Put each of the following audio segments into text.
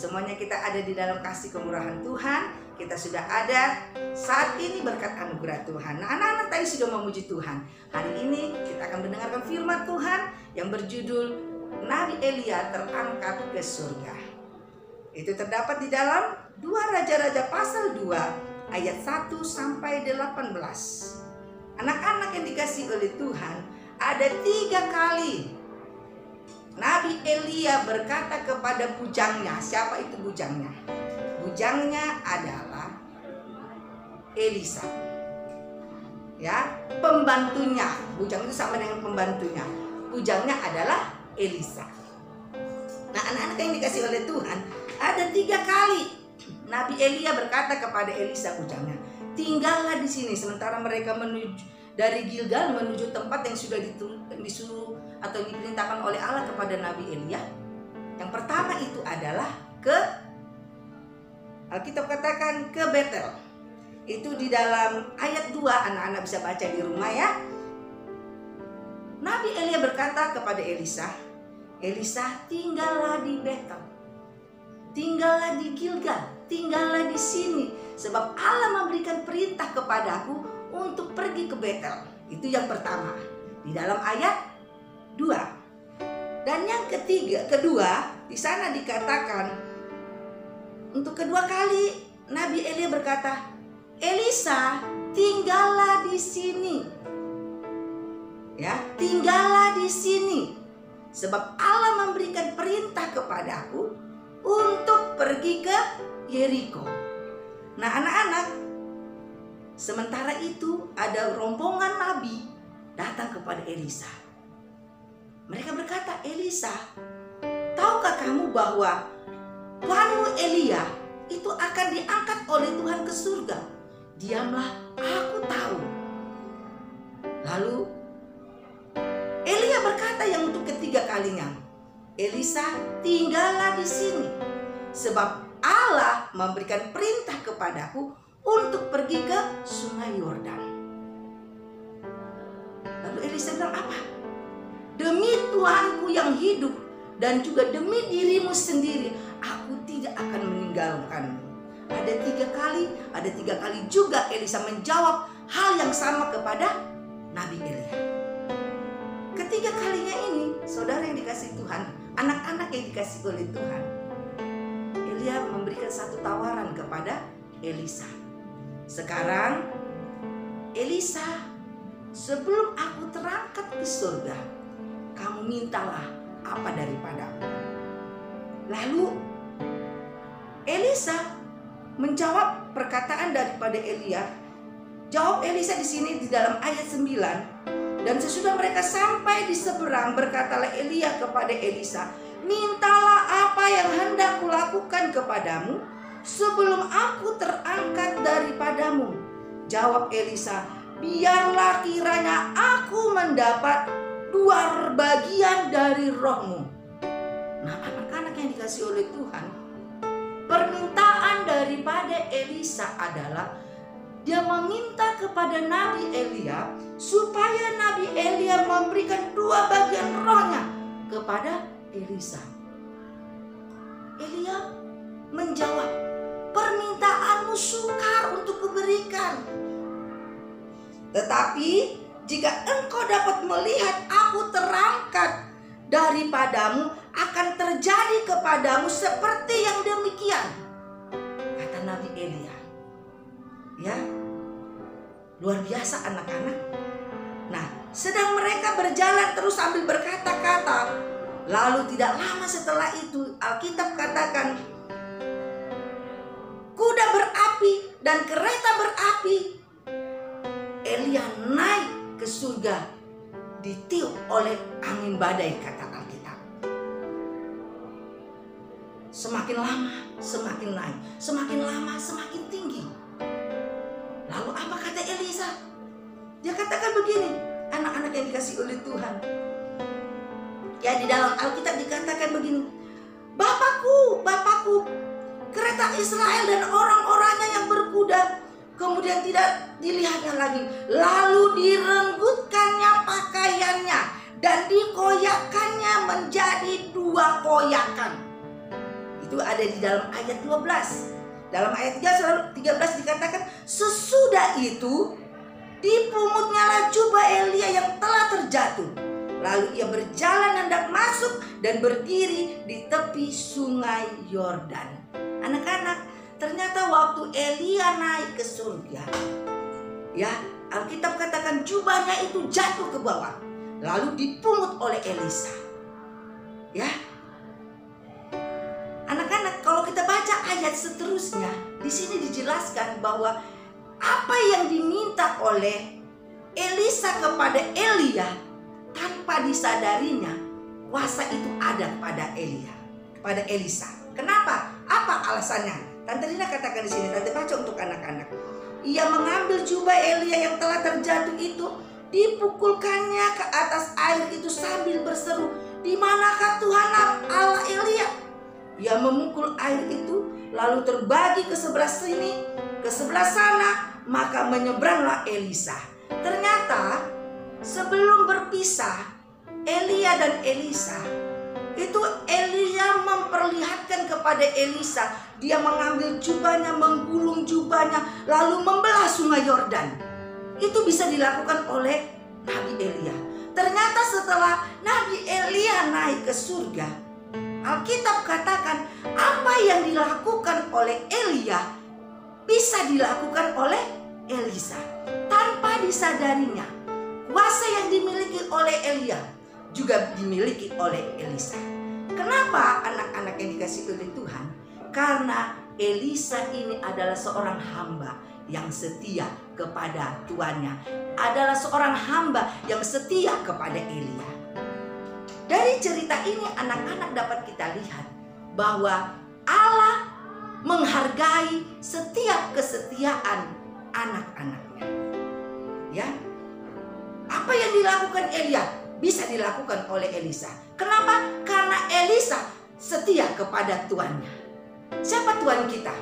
Semuanya kita ada di dalam kasih kemurahan Tuhan. Kita sudah ada saat ini berkat anugerah Tuhan. Nah, anak-anak tadi sudah memuji Tuhan. Hari ini kita akan mendengarkan firman Tuhan yang berjudul Nabi Elia terangkat ke surga. Itu terdapat di dalam 2 Raja-Raja pasal 2 ayat 1 sampai 18. Anak-anak yang dikasihi oleh Tuhan, ada 3 kali Nabi Elia berkata kepada bujangnya. Siapa itu bujangnya? Bujangnya adalah Elisa. Ya, pembantunya. Bujang itu sama dengan pembantunya. Bujangnya adalah Elisa. Nah, anak-anak yang dikasihi oleh Tuhan, ada 3 kali Nabi Elia berkata kepada Elisa bujangnya, tinggallah di sini sementara mereka menuju dari Gilgal menuju tempat yang sudah disuruh atau diperintahkan oleh Allah kepada Nabi Elia. Yang pertama itu adalah ke, Alkitab katakan ke Betel. Itu di dalam ayat 2, anak-anak bisa baca di rumah ya. Nabi Elia berkata kepada Elisa, Elisa, tinggallah di Betel, tinggallah di Gilgal, tinggallah di sini, sebab Allah memberikan perintah kepadaku untuk pergi ke Betel. Itu yang pertama di dalam ayat 2. Dan yang kedua di sana dikatakan untuk kedua kali Nabi Elia berkata, Elisa, tinggallah di sini. Ya, tinggallah di sini, sebab Allah memberikan perintah kepadaku untuk pergi ke Yeriko. Nah, anak-anak, sementara itu ada rombongan nabi datang kepada Elisa. Mereka berkata, Elisa, tahukah kamu bahwa tuanmu Elia itu akan diangkat oleh Tuhan ke surga? Diamlah, aku tahu. Lalu Elia berkata yang untuk ketiga kalinya, Elisa, tinggallah di sini, sebab Allah memberikan perintah kepadaku untuk pergi ke sungai Yordan. Lalu Elisa bilang apa? Demi Tuhanku yang hidup dan juga demi dirimu sendiri, aku tidak akan meninggalkanmu. Ada 3 kali juga Elisa menjawab hal yang sama kepada Nabi Elia. Ketiga kalinya ini, saudara yang dikasihi Tuhan, anak-anak yang dikasihi oleh Tuhan, Elia memberikan satu tawaran kepada Elisa. Sekarang, Elisa, sebelum aku terangkat ke surga, kamu mintalah apa daripadaku. Lalu Elisa menjawab perkataan daripada Elia. Jawab Elisa di sini di dalam ayat 9. Dan sesudah mereka sampai di seberang, berkatalah Elia kepada Elisa, mintalah apa yang hendak kulakukan kepadamu sebelum aku terangkat daripadamu. Jawab Elisa, biarlah kiranya aku mendapat 2 bagian dari rohmu. Nah, anak-anak yang dikasihi oleh Tuhan, permintaan daripada Elisa adalah dia meminta kepada Nabi Elia supaya Nabi Elia memberikan 2 bagian rohnya kepada Elisa. Elia menjawab, permintaanmu sukar untuk kuberikan. Tetapi jika engkau dapat melihat aku terangkat daripadamu, akan terjadi kepadamu seperti yang demikian, kata Nabi Elia. Ya, luar biasa anak-anak. Nah, sedang mereka berjalan terus sambil berkata-kata. Lalu tidak lama setelah itu, Alkitab katakan, kuda berapi dan kereta berapi. Elia naik ke surga, ditiup oleh angin badai, kata Alkitab. Semakin lama, semakin naik. Semakin lama, semakin tinggi. Lalu apa kata Elisa? Dia katakan begini, anak-anak yang dikasihi oleh Tuhan. Ya, di dalam Alkitab dikatakan begini, Bapakku, Bapakku, kereta Israel dan orang-orangnya yang berkuda. Kemudian tidak dilihatnya lagi. Lalu direnggutkannya pakaiannya dan dikoyakkannya menjadi 2 koyakan. Itu ada di dalam ayat 12. Dalam ayat 13 dikatakan, sesudah itu dipungutlahnya jubah Elia yang telah terjatuh. Lalu ia berjalan hendak masuk dan berdiri di tepi sungai Yordan. Anak-anak, ternyata waktu Elia naik ke surga, ya, Alkitab katakan jubahnya itu jatuh ke bawah, lalu dipungut oleh Elisa. Ya, anak-anak, kalau kita baca ayat seterusnya, di sini dijelaskan bahwa apa yang diminta oleh Elisa kepada Elia, tanpa disadarinya, kuasa itu ada kepada Elisa. Kenapa? Apa alasannya? Tante Rina katakan di sini, Tante baca untuk anak-anak. Ia mengambil jubah Elia yang telah terjatuh itu, dipukulkannya ke atas air itu sambil berseru, "Di manakah Tuhan Allah Elia?" Ia memukul air itu, lalu terbagi ke sebelah sini, ke sebelah sana, maka menyeberanglah Elisa. Ternyata sebelum berpisah Elia dan Elisa, itu Elia memperlihatkan kepada Elisa, dia mengambil jubahnya, menggulung jubahnya, lalu membelah sungai Yordan. Itu bisa dilakukan oleh Nabi Elia. Ternyata setelah Nabi Elia naik ke surga, Alkitab katakan apa yang dilakukan oleh Elia bisa dilakukan oleh Elisa tanpa disadarinya. Kuasa yang dimiliki oleh Elia juga dimiliki oleh Elisa. Kenapa anak-anak yang dikasihi oleh Tuhan? Karena Elisa ini adalah seorang hamba yang setia kepada tuannya, adalah seorang hamba yang setia kepada Elia. Dari cerita ini anak-anak dapat kita lihat bahwa Allah menghargai setiap kesetiaan anak-anaknya. Ya, apa yang dilakukan Elia bisa dilakukan oleh Elisa. Kenapa? Karena Elisa setia kepada tuannya. Siapa Tuhan kita?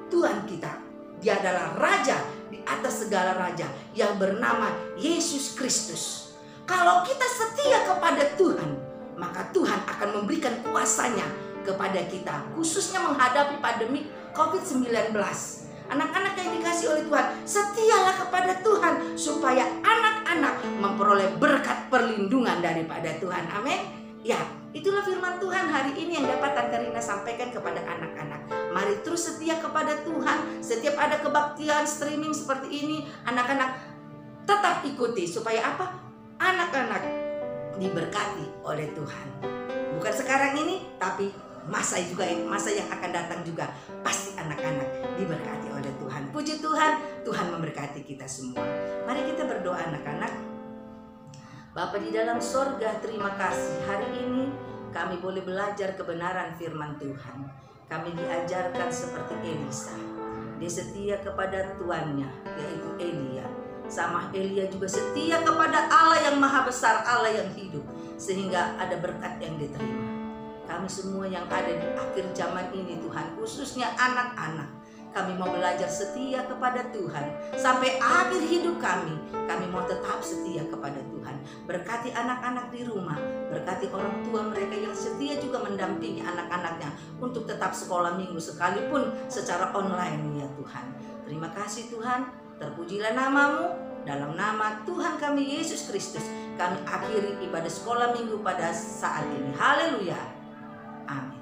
Tuhan kita, dia adalah Raja di atas segala raja yang bernama Yesus Kristus. Kalau kita setia kepada Tuhan, maka Tuhan akan memberikan kuasanya kepada kita, khususnya menghadapi pandemi COVID-19. Anak-anak yang dikasih oleh Tuhan, setialah kepada Tuhan supaya anak-anak memperoleh berkat perlindungan daripada Tuhan. Amin. Ya, itulah firman Tuhan hari ini yang dapat Tante Rina sampaikan kepada anak-anak. Mari terus setia kepada Tuhan. Setiap ada kebaktian streaming seperti ini, anak-anak tetap ikuti supaya apa? Anak-anak diberkati oleh Tuhan. Bukan sekarang ini, tapi masa yang akan datang juga pasti anak-anak diberkati oleh Tuhan. Puji Tuhan, Tuhan memberkati kita semua. Mari kita berdoa anak-anak. Bapa di dalam sorga, terima kasih hari ini kami boleh belajar kebenaran firman Tuhan. Kami diajarkan seperti Elisa, dia setia kepada tuannya yaitu Elia. Sama Elia juga setia kepada Allah yang maha besar, Allah yang hidup, sehingga ada berkat yang diterima. Kami semua yang ada di akhir zaman ini Tuhan, khususnya anak-anak, kami mau belajar setia kepada Tuhan sampai akhir hidup kami. Kami mau tetap setia kepada Tuhan. Berkati anak-anak di rumah, berkati orang tua mereka yang setia juga mendampingi anak-anaknya untuk tetap sekolah minggu sekalipun secara online ya Tuhan. Terima kasih Tuhan, terpujilah namamu. Dalam nama Tuhan kami Yesus Kristus, kami akhiri ibadah sekolah minggu pada saat ini. Haleluya. Amin.